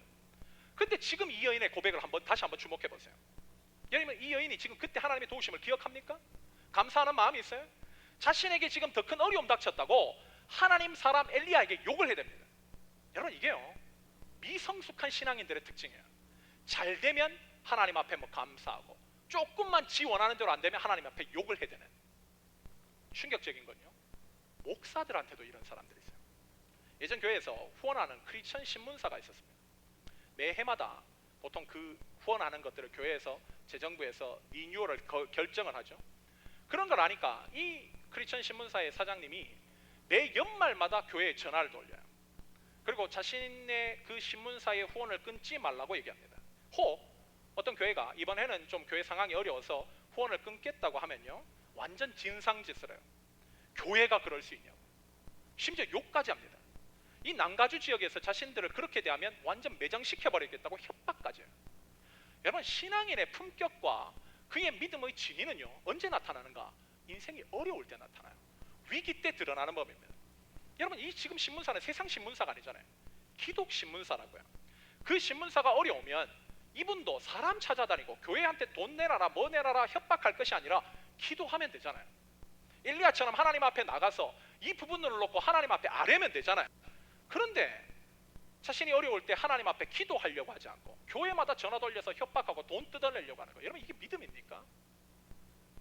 [SPEAKER 1] 근데 지금 이 여인의 고백을 다시 한번 주목해 보세요. 여러분, 이 여인이 지금 그때 하나님의 도우심을 기억합니까? 감사하는 마음이 있어요? 자신에게 지금 더 큰 어려움 닥쳤다고 하나님 사람 엘리야에게 욕을 해야 됩니다. 여러분, 이게요, 미성숙한 신앙인들의 특징이에요. 잘 되면 하나님 앞에 감사하고, 조금만 지 원하는 대로 안 되면 하나님 앞에 욕을 해야 되는. 충격적인 건요, 목사들한테도 이런 사람들이 있어요. 예전 교회에서 후원하는 크리스천 신문사가 있었습니다. 매해마다 보통 그 후원하는 것들을 교회에서, 재정부에서 리뉴얼을 결정을 하죠. 그런 걸 아니까 이 크리스천 신문사의 사장님이 매 연말마다 교회에 전화를 돌려요. 그리고 자신의 그 신문사의 후원을 끊지 말라고 얘기합니다. 혹 어떤 교회가 이번에는 좀 교회 상황이 어려워서 후원을 끊겠다고 하면요, 완전 진상짓을 해요. 교회가 그럴 수 있냐고, 심지어 욕까지 합니다. 이 남가주 지역에서 자신들을 그렇게 대하면 완전 매장시켜버리겠다고 협박까지 해요. 여러분, 신앙인의 품격과 그의 믿음의 진위는요, 언제 나타나는가? 인생이 어려울 때 나타나요. 위기 때 드러나는 법입니다. 여러분, 이 지금 신문사는 세상 신문사가 아니잖아요. 기독 신문사라고요. 그 신문사가 어려우면 이분도 사람 찾아다니고 교회한테 돈 내놔라 뭐 내놔라 협박할 것이 아니라 기도하면 되잖아요. 엘리야처럼 하나님 앞에 나가서 이 부분을 놓고 하나님 앞에 아뢰면 되잖아요. 그런데 자신이 어려울 때 하나님 앞에 기도하려고 하지 않고 교회마다 전화 돌려서 협박하고 돈 뜯어내려고 하는 거예요. 여러분, 이게 믿음입니까?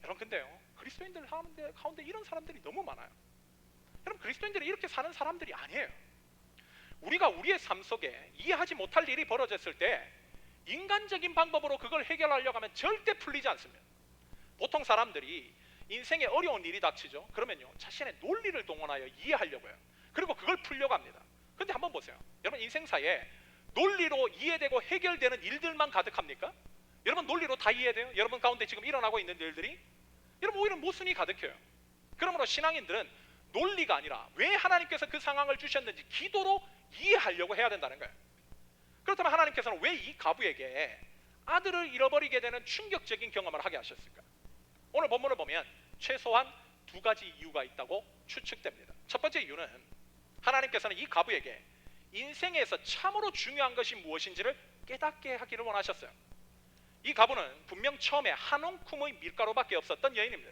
[SPEAKER 1] 여러분, 근데요, 그리스도인들 가운데 이런 사람들이 너무 많아요. 여러분, 그리스도인들이 이렇게 사는 사람들이 아니에요. 우리가 우리의 삶 속에 이해하지 못할 일이 벌어졌을 때 인간적인 방법으로 그걸 해결하려고 하면 절대 풀리지 않습니다. 보통 사람들이 인생에 어려운 일이 닥치죠. 그러면요, 자신의 논리를 동원하여 이해하려고 해요. 그리고 그걸 풀려고 합니다. 근데 한번 보세요. 여러분, 인생사에 논리로 이해되고 해결되는 일들만 가득합니까? 여러분, 논리로 다 이해돼요? 여러분 가운데 지금 일어나고 있는 일들이? 여러분, 오히려 모순이 가득해요. 그러므로 신앙인들은 논리가 아니라 왜 하나님께서 그 상황을 주셨는지 기도로 이해하려고 해야 된다는 거예요. 그렇다면 하나님께서는 왜 이 과부에게 아들을 잃어버리게 되는 충격적인 경험을 하게 하셨을까? 오늘 본문을 보면 최소한 두 가지 이유가 있다고 추측됩니다. 첫 번째 이유는 하나님께서는 이 과부에게 인생에서 참으로 중요한 것이 무엇인지를 깨닫게 하기를 원하셨어요. 이 과부는 분명 처음에 한 웅큼의 밀가루밖에 없었던 여인입니다.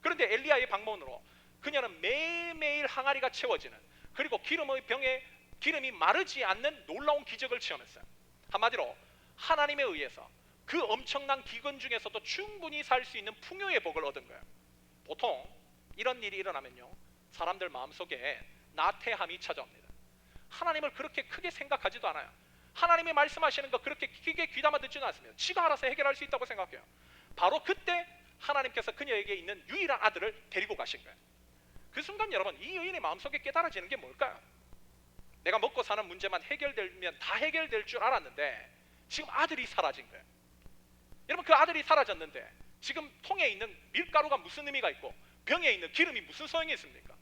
[SPEAKER 1] 그런데 엘리야의 방문으로 그녀는 매일매일 항아리가 채워지는, 그리고 기름의 병에 기름이 마르지 않는 놀라운 기적을 체험했어요. 한마디로 하나님에 의해서 그 엄청난 기근 중에서도 충분히 살 수 있는 풍요의 복을 얻은 거예요. 보통 이런 일이 일어나면요, 사람들 마음속에 나태함이 찾아옵니다. 하나님을 그렇게 크게 생각하지도 않아요. 하나님이 말씀하시는 거 그렇게 크게 귀담아 듣지는 않습니다. 지가 알아서 해결할 수 있다고 생각해요. 바로 그때 하나님께서 그녀에게 있는 유일한 아들을 데리고 가신 거예요. 그 순간 여러분, 이 여인의 마음속에 깨달아지는 게 뭘까요? 내가 먹고 사는 문제만 해결되면 다 해결될 줄 알았는데 지금 아들이 사라진 거예요. 여러분, 그 아들이 사라졌는데 지금 통에 있는 밀가루가 무슨 의미가 있고 병에 있는 기름이 무슨 소용이 있습니까?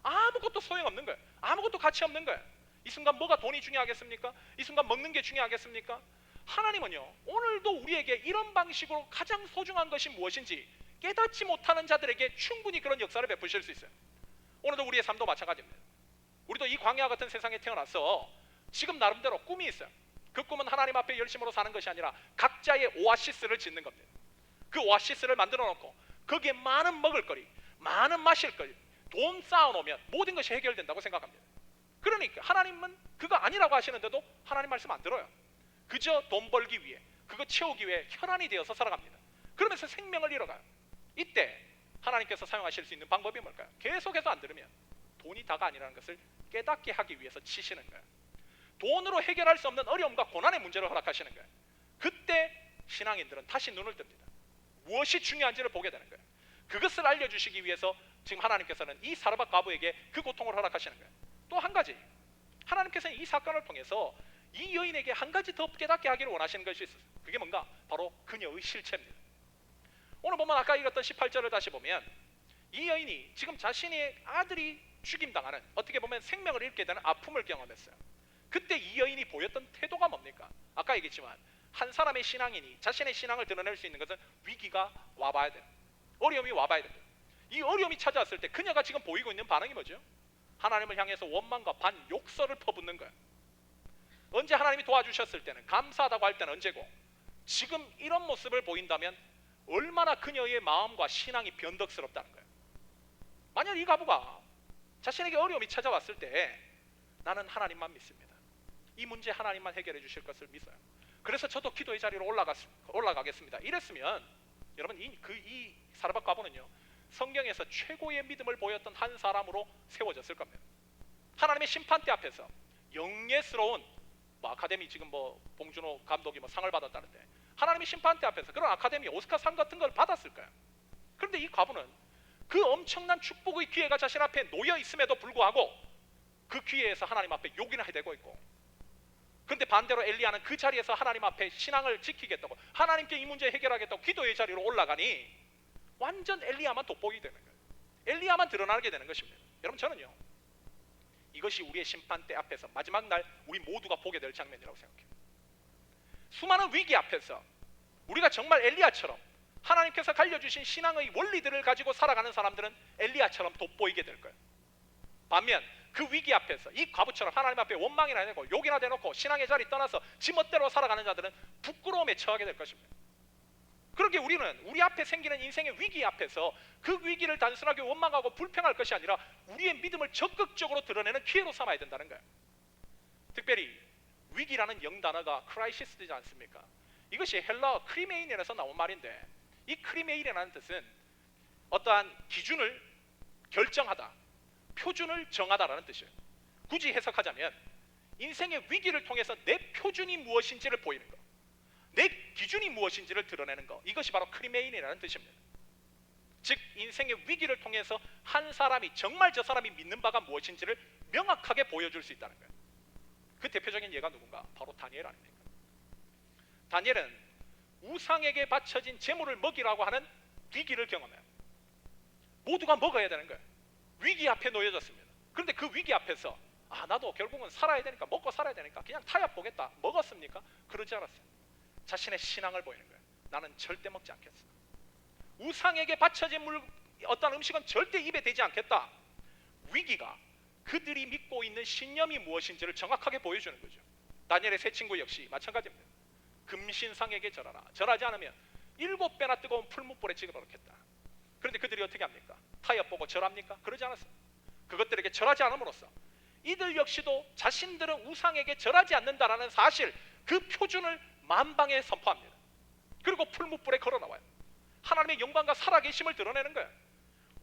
[SPEAKER 1] 아무것도 소용없는 거예요. 아무것도 가치 없는 거예요. 이 순간 뭐가 돈이 중요하겠습니까? 이 순간 먹는 게 중요하겠습니까? 하나님은요, 오늘도 우리에게 이런 방식으로 가장 소중한 것이 무엇인지 깨닫지 못하는 자들에게 충분히 그런 역사를 베푸실 수 있어요. 오늘도 우리의 삶도 마찬가지입니다. 우리도 이 광야 같은 세상에 태어나서 지금 나름대로 꿈이 있어요. 그 꿈은 하나님 앞에 열심으로 사는 것이 아니라 각자의 오아시스를 짓는 겁니다. 그 오아시스를 만들어 놓고 거기에 많은 먹을거리, 많은 마실거리, 돈 쌓아놓으면 모든 것이 해결된다고 생각합니다. 그러니까 하나님은 그거 아니라고 하시는데도 하나님 말씀 안 들어요. 그저 돈 벌기 위해, 그거 채우기 위해 혈안이 되어서 살아갑니다. 그러면서 생명을 잃어가요. 이때 하나님께서 사용하실 수 있는 방법이 뭘까요? 계속해서 안 들으면 돈이 다가 아니라는 것을 깨닫게 하기 위해서 치시는 거예요. 돈으로 해결할 수 없는 어려움과 고난의 문제를 허락하시는 거예요. 그때 신앙인들은 다시 눈을 뜹니다. 무엇이 중요한지를 보게 되는 거예요. 그것을 알려주시기 위해서 지금 하나님께서는 이 사르밧 과부에게 그 고통을 허락하시는 거예요. 또 한 가지, 하나님께서는 이 사건을 통해서 이 여인에게 한 가지 더 깨닫게 하기를 원하시는 것이 있어요. 그게 뭔가? 바로 그녀의 실체입니다. 오늘 보면 아까 읽었던 18절을 다시 보면 이 여인이 지금 자신의 아들이 죽임당하는, 어떻게 보면 생명을 잃게 되는 아픔을 경험했어요. 그때 이 여인이 보였던 태도가 뭡니까? 아까 얘기했지만 한 사람의 신앙인이 자신의 신앙을 드러낼 수 있는 것은 위기가 와봐야 돼요. 어려움이 와봐야 돼요. 이 어려움이 찾아왔을 때 그녀가 지금 보이고 있는 반응이 뭐죠? 하나님을 향해서 원망과 반욕설을 퍼붓는 거예요. 언제 하나님이 도와주셨을 때는, 감사하다고 할 때는 언제고, 지금 이런 모습을 보인다면 얼마나 그녀의 마음과 신앙이 변덕스럽다는 거예요. 만약 이 과부가 자신에게 어려움이 찾아왔을 때 나는 하나님만 믿습니다, 이 문제 하나님만 해결해 주실 것을 믿어요, 그래서 저도 기도의 자리로 올라가겠습니다, 이랬으면 여러분 이 사르밧 과부는요 성경에서 최고의 믿음을 보였던 한 사람으로 세워졌을 겁니다. 하나님의 심판대 앞에서 영예스러운 아카데미, 지금 봉준호 감독이 상을 받았다는데 하나님의 심판대 앞에서 그런 아카데미 오스카상 같은 걸 받았을 거예요. 그런데 이 과부는 그 엄청난 축복의 기회가 자신 앞에 놓여 있음에도 불구하고 그 기회에서 하나님 앞에 욕이나 해대고 있고, 그런데 반대로 엘리야는 그 자리에서 하나님 앞에 신앙을 지키겠다고, 하나님께 이 문제 해결하겠다고 기도의 자리로 올라가니 완전 엘리야만 돋보이게 되는 거예요. 엘리야만 드러나게 되는 것입니다. 여러분, 저는요 이것이 우리의 심판대 앞에서 마지막 날 우리 모두가 보게 될 장면이라고 생각해요. 수많은 위기 앞에서 우리가 정말 엘리야처럼 하나님께서 알려주신 신앙의 원리들을 가지고 살아가는 사람들은 엘리야처럼 돋보이게 될 거예요. 반면 그 위기 앞에서 이 과부처럼 하나님 앞에 원망이나 내고 욕이나 대놓고 신앙의 자리 떠나서 지멋대로 살아가는 자들은 부끄러움에 처하게 될 것입니다. 그러게 우리는 우리 앞에 생기는 인생의 위기 앞에서 그 위기를 단순하게 원망하고 불평할 것이 아니라 우리의 믿음을 적극적으로 드러내는 기회로 삼아야 된다는 거예요. 특별히 위기라는 영단어가 크라이시스지 않습니까? 이것이 헬라어 크리메인에서 나온 말인데, 이 크리메인이라는 뜻은 어떠한 기준을 결정하다, 표준을 정하다라는 뜻이에요. 굳이 해석하자면 인생의 위기를 통해서 내 표준이 무엇인지를 보이는 것, 내 기준이 무엇인지를 드러내는 것, 이것이 바로 크리메인이라는 뜻입니다. 즉 인생의 위기를 통해서 한 사람이 정말 저 사람이 믿는 바가 무엇인지를 명확하게 보여줄 수 있다는 거예요. 그 대표적인 예가 누군가? 바로 다니엘 아닙니까? 다니엘은 우상에게 바쳐진 재물을 먹이라고 하는 위기를 경험해요. 모두가 먹어야 되는 거예요. 위기 앞에 놓여졌습니다. 그런데 그 위기 앞에서 나도 결국은 살아야 되니까, 먹고 살아야 되니까 그냥 타협 보겠다. 먹었습니까? 그러지 않았어요. 자신의 신앙을 보이는 거예요. 나는 절대 먹지 않겠어. 우상에게 바쳐진 어떤 음식은 절대 입에 대지 않겠다. 위기가 그들이 믿고 있는 신념이 무엇인지를 정확하게 보여주는 거죠. 다니엘의 세 친구 역시 마찬가지입니다. 금신상에게 절하라. 절하지 않으면 7배나 뜨거운 풀무불에 집어넣겠다. 그런데 그들이 어떻게 합니까? 타협 보고 절합니까? 그러지 않았어요. 그것들에게 절하지 않음으로써 이들 역시도 자신들은 우상에게 절하지 않는다라는 사실, 그 표준을 만방에 선포합니다. 그리고 풀무불에 걸어나와요. 하나님의 영광과 살아계심을 드러내는 거예요.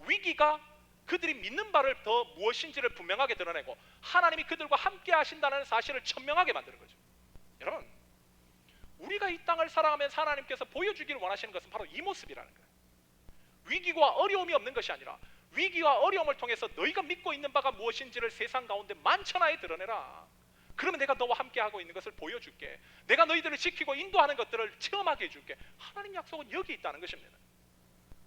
[SPEAKER 1] 위기가 그들이 믿는 바를 더 무엇인지를 분명하게 드러내고 하나님이 그들과 함께 하신다는 사실을 천명하게 만드는 거죠. 여러분, 우리가 이 땅을 살아가면서 하나님께서 보여주기를 원하시는 것은 바로 이 모습이라는 거예요. 위기와 어려움이 없는 것이 아니라 위기와 어려움을 통해서 너희가 믿고 있는 바가 무엇인지를 세상 가운데 만천하에 드러내라. 그러면 내가 너와 함께 하고 있는 것을 보여줄게. 내가 너희들을 지키고 인도하는 것들을 체험하게 해줄게. 하나님 약속은 여기 있다는 것입니다.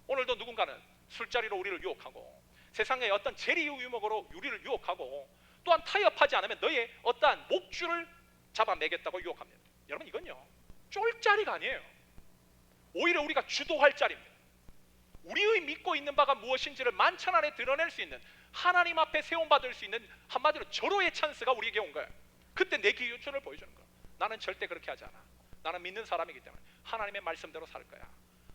[SPEAKER 1] 오늘도 누군가는 술자리로 우리를 유혹하고 세상의 어떤 재리 유목으로 우리를 유혹하고 또한 타협하지 않으면 너의 어떠한 목줄을 잡아매겠다고 유혹합니다. 여러분, 이건요 쫄자리가 아니에요. 오히려 우리가 주도할 자리입니다. 우리의 믿고 있는 바가 무엇인지를 만천하에 드러낼 수 있는, 하나님 앞에 세움받을 수 있는, 한마디로 절호의 찬스가 우리에게 온 거예요. 그때 내 기준을 보여주는 거예요. 나는 절대 그렇게 하지 않아. 나는 믿는 사람이기 때문에 하나님의 말씀대로 살 거야.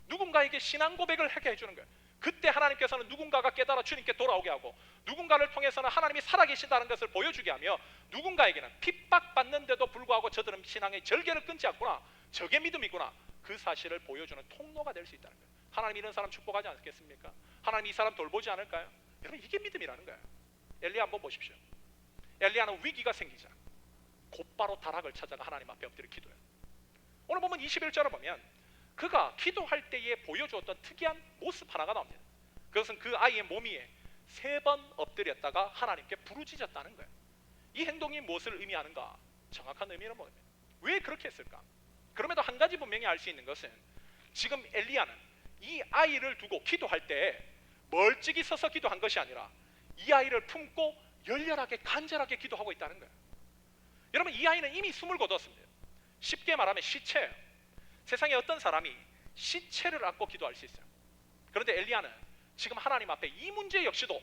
[SPEAKER 1] 누군가에게 신앙 고백을 하게 해주는 거예요. 그때 하나님께서는 누군가가 깨달아 주님께 돌아오게 하고, 누군가를 통해서는 하나님이 살아계신다는 것을 보여주게 하며, 누군가에게는 핍박받는데도 불구하고 저들은 신앙의 절개를 끊지 않구나, 저게 믿음이구나, 그 사실을 보여주는 통로가 될 수 있다는 거예요. 하나님 이런 사람 축복하지 않겠습니까? 하나님 이 사람 돌보지 않을까요? 여러분, 이게 믿음이라는 거예요. 엘리야 한번 보십시오. 엘리야는 위기가 생기자 곧바로 다락을 찾아가 하나님 앞에 엎드려 기도해요. 오늘 보면 21절을 보면 그가 기도할 때에 보여주었던 특이한 모습 하나가 나옵니다. 그것은 그 아이의 몸 위에 3번 엎드렸다가 하나님께 부르짖었다는 거예요. 이 행동이 무엇을 의미하는가? 정확한 의미는 뭐입니까? 왜 그렇게 했을까? 그럼에도 한 가지 분명히 알 수 있는 것은, 지금 엘리야는 이 아이를 두고 기도할 때 멀찍이 서서 기도한 것이 아니라 이 아이를 품고 열렬하게 간절하게 기도하고 있다는 거예요. 여러분, 이 아이는 이미 숨을 거두었습니다. 쉽게 말하면 시체예요. 세상에 어떤 사람이 시체를 안고 기도할 수 있어요. 그런데 엘리야는 지금 하나님 앞에 이 문제 역시도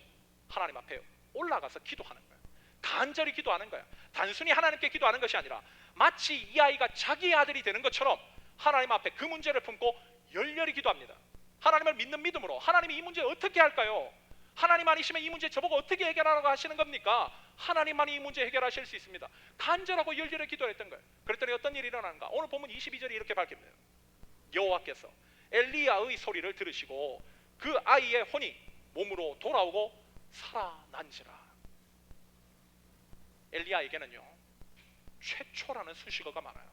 [SPEAKER 1] 하나님 앞에 올라가서 기도하는 거예요. 간절히 기도하는 거예요. 단순히 하나님께 기도하는 것이 아니라 마치 이 아이가 자기의 아들이 되는 것처럼 하나님 앞에 그 문제를 품고 열렬히 기도합니다. 하나님을 믿는 믿음으로, 하나님이 이 문제 어떻게 할까요? 하나님 아니시면 이 문제 저보고 어떻게 해결하라고 하시는 겁니까? 하나님만이 이 문제 해결하실 수 있습니다. 간절하고 열렬히 기도했던 거예요. 그랬더니 어떤 일이 일어나는가? 오늘 보면 22절이 이렇게 밝힙니다. 여호와께서 엘리야의 소리를 들으시고 그 아이의 혼이 몸으로 돌아오고 살아난지라. 엘리야에게는요, 최초라는 수식어가 많아요.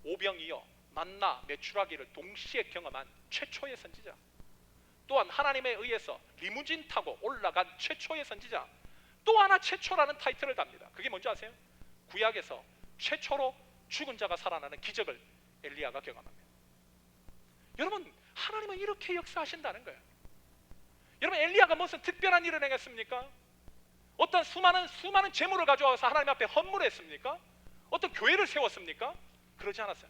[SPEAKER 1] 오병이어, 만나, 메추라기를 동시에 경험한 최초의 선지자, 또한 하나님에 의해서 리무진 타고 올라간 최초의 선지자, 또 하나 최초라는 타이틀을 답니다. 그게 뭔지 아세요? 구약에서 최초로 죽은 자가 살아나는 기적을 엘리야가 경험합니다. 여러분, 하나님은 이렇게 역사하신다는 거예요. 여러분, 엘리야가 무슨 특별한 일을 행했습니까? 어떤 수많은 재물을 가져와서 하나님 앞에 헌물했습니까? 어떤 교회를 세웠습니까? 그러지 않았어요.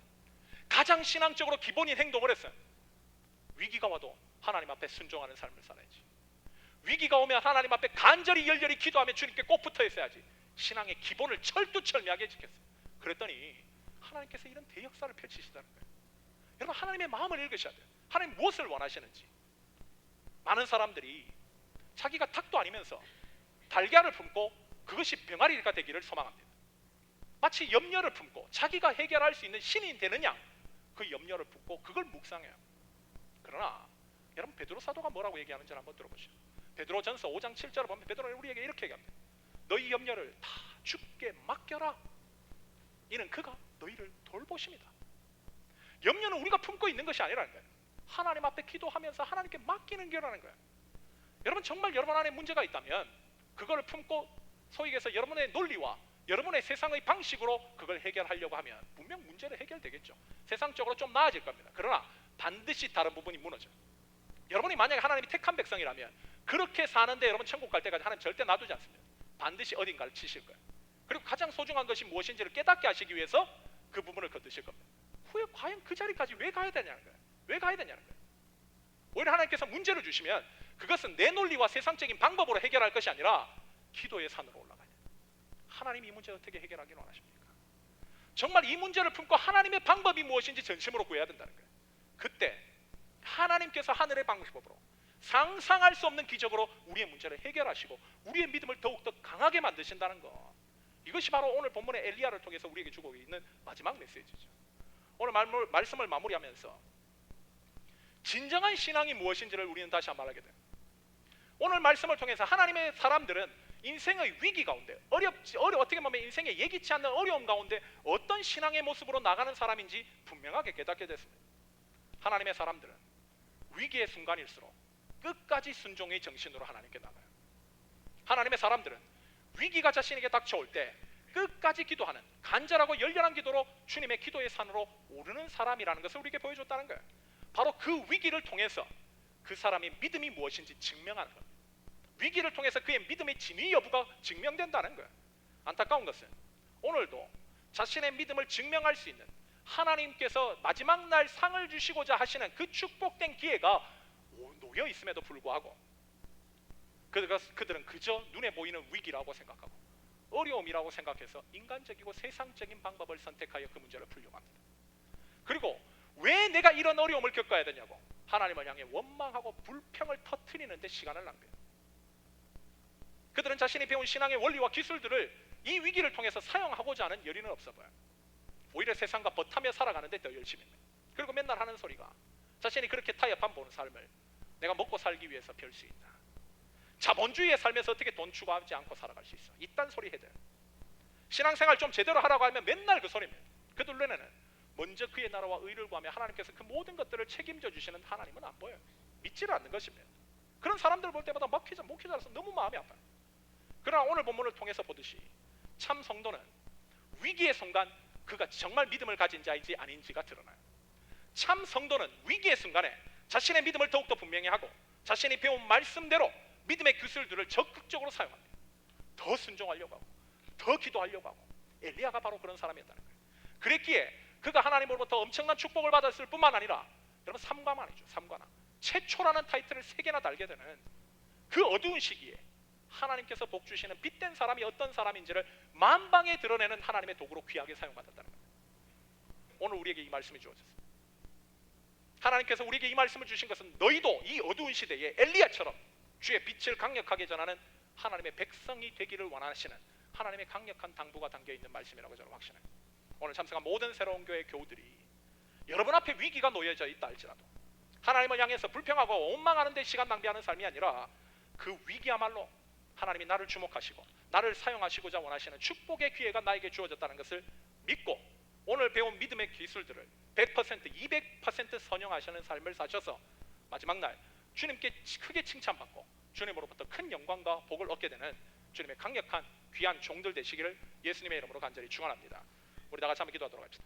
[SPEAKER 1] 가장 신앙적으로 기본인 행동을 했어요. 위기가 와도 하나님 앞에 순종하는 삶을 살아야지. 위기가 오면 하나님 앞에 간절히 열렬히 기도하며 주님께 꼭 붙어 있어야지. 신앙의 기본을 철두철미하게 지켰어요. 그랬더니 하나님께서 이런 대역사를 펼치시다는 거예요. 여러분, 하나님의 마음을 읽으셔야 돼요. 하나님 무엇을 원하시는지. 많은 사람들이 자기가 닭도 아니면서 달걀을 품고 그것이 병아리가 되기를 소망합니다. 마치 염려를 품고 자기가 해결할 수 있는 신이 되는 양, 그 염려를 품고 그걸 묵상해요. 그러나 여러분, 베드로 사도가 뭐라고 얘기하는지 한번 들어보시죠. 베드로전서 5장 7절을 보면 베드로는 우리에게 이렇게 얘기합니다. 너희 염려를 다 주께 맡겨라. 이는 그가 너희를 돌보십니다. 염려는 우리가 품고 있는 것이 아니라는 거예요. 하나님 앞에 기도하면서 하나님께 맡기는 거라는 거예요. 여러분, 정말 여러분 안에 문제가 있다면 그걸 품고 소위 얘기해서 여러분의 논리와 여러분의 세상의 방식으로 그걸 해결하려고 하면 분명 문제는 해결되겠죠. 세상적으로 좀 나아질 겁니다. 그러나 반드시 다른 부분이 무너져요. 여러분이 만약에 하나님이 택한 백성이라면 그렇게 사는데 여러분 천국 갈 때까지 하나님 절대 놔두지 않습니다. 반드시 어딘가를 치실 거예요. 그리고 가장 소중한 것이 무엇인지를 깨닫게 하시기 위해서 그 부분을 거두실 겁니다. 후에 과연 그 자리까지 왜 가야 되냐는 거예요. 왜 가야 되냐는 거예요. 오히려 하나님께서 문제를 주시면 그것은 내 논리와 세상적인 방법으로 해결할 것이 아니라 기도의 산으로 올라가야 돼요. 하나님이 이 문제 어떻게 해결하기를 원하십니까? 정말 이 문제를 품고 하나님의 방법이 무엇인지 전심으로 구해야 된다는 거예요. 그때 하나님께서 하늘의 방법으로 상상할 수 없는 기적으로 우리의 문제를 해결하시고 우리의 믿음을 더욱더 강하게 만드신다는 것, 이것이 바로 오늘 본문의 엘리야를 통해서 우리에게 주고 있는 마지막 메시지죠. 오늘 말씀을 마무리하면서 진정한 신앙이 무엇인지를 우리는 다시 한번 알게 돼요. 오늘 말씀을 통해서 하나님의 사람들은 인생의 위기 가운데 어떻게 보면 인생의 예기치 않는 어려움 가운데 어떤 신앙의 모습으로 나가는 사람인지 분명하게 깨닫게 됐습니다. 하나님의 사람들은 위기의 순간일수록 끝까지 순종의 정신으로 하나님께 나가요. 하나님의 사람들은 위기가 자신에게 닥쳐올 때 끝까지 기도하는 간절하고 열렬한 기도로 주님의 기도의 산으로 오르는 사람이라는 것을 우리에게 보여줬다는 거예요. 바로 그 위기를 통해서 그 사람의 믿음이 무엇인지 증명하는 겁니다. 위기를 통해서 그의 믿음의 진위 여부가 증명된다는 거예요. 안타까운 것은 오늘도 자신의 믿음을 증명할 수 있는 하나님께서 마지막 날 상을 주시고자 하시는 그 축복된 기회가 놓여 있음에도 불구하고 그들은 그저 눈에 보이는 위기라고 생각하고 어려움이라고 생각해서 인간적이고 세상적인 방법을 선택하여 그 문제를 풀려고 합니다. 그리고 왜 내가 이런 어려움을 겪어야 되냐고 하나님을 향해 원망하고 불평을 터뜨리는데 시간을 낭비해요. 그들은 자신이 배운 신앙의 원리와 기술들을 이 위기를 통해서 사용하고자 하는 열의는 없어 보여요. 오히려 세상과 버타며 살아가는데 더 열심히 해요. 그리고 맨날 하는 소리가 자신이 그렇게 타협한 보는 삶을 내가 먹고 살기 위해서 별 수 있다. 자본주의의 삶에서 어떻게 돈 추구하지 않고 살아갈 수 있어. 이딴 소리 해야 돼요. 신앙생활 좀 제대로 하라고 하면 맨날 그 소리입니다. 그들 눈에는 먼저 그의 나라와 의를 구하며 하나님께서 그 모든 것들을 책임져 주시는 하나님은 안 보여요. 믿지를 않는 것입니다. 그런 사람들 볼 때마다 목회자로서 너무 마음이 아파요. 그러나 오늘 본문을 통해서 보듯이 참 성도는 위기의 순간 그가 정말 믿음을 가진 자인지 아닌지가 드러나요. 참 성도는 위기의 순간에 자신의 믿음을 더욱더 분명히 하고 자신이 배운 말씀대로 믿음의 기술들을 적극적으로 사용합니다. 더 순종하려고 하고 더 기도하려고 하고 엘리야가 바로 그런 사람이었다는 거예요. 그랬기에 그가 하나님으로부터 엄청난 축복을 받았을 뿐만 아니라 여러분 삼관왕이죠. 삼관왕. 최초라는 타이틀을 3개나 달게 되는 그 어두운 시기에 하나님께서 복 주시는 빛된 사람이 어떤 사람인지를 만방에 드러내는 하나님의 도구로 귀하게 사용받았다는 겁니다. 오늘 우리에게 이 말씀이 주어졌습니다. 하나님께서 우리에게 이 말씀을 주신 것은 너희도 이 어두운 시대에 엘리야처럼 주의 빛을 강력하게 전하는 하나님의 백성이 되기를 원하시는 하나님의 강력한 당부가 담겨있는 말씀이라고 저는 확신해요. 오늘 참석한 모든 새로운 교회 교우들이 여러분 앞에 위기가 놓여져 있다 할지라도 하나님을 향해서 불평하고 원망하는 데 시간 낭비하는 삶이 아니라 그 위기야말로 하나님이 나를 주목하시고 나를 사용하시고자 원하시는 축복의 기회가 나에게 주어졌다는 것을 믿고 오늘 배운 믿음의 기술들을 100%, 200% 선용하시는 삶을 사셔서 마지막 날 주님께 크게 칭찬받고 주님으로부터 큰 영광과 복을 얻게 되는 주님의 강력한 귀한 종들 되시기를 예수님의 이름으로 간절히 축원합니다. 우리 다 같이 한번 기도하도록 합시다.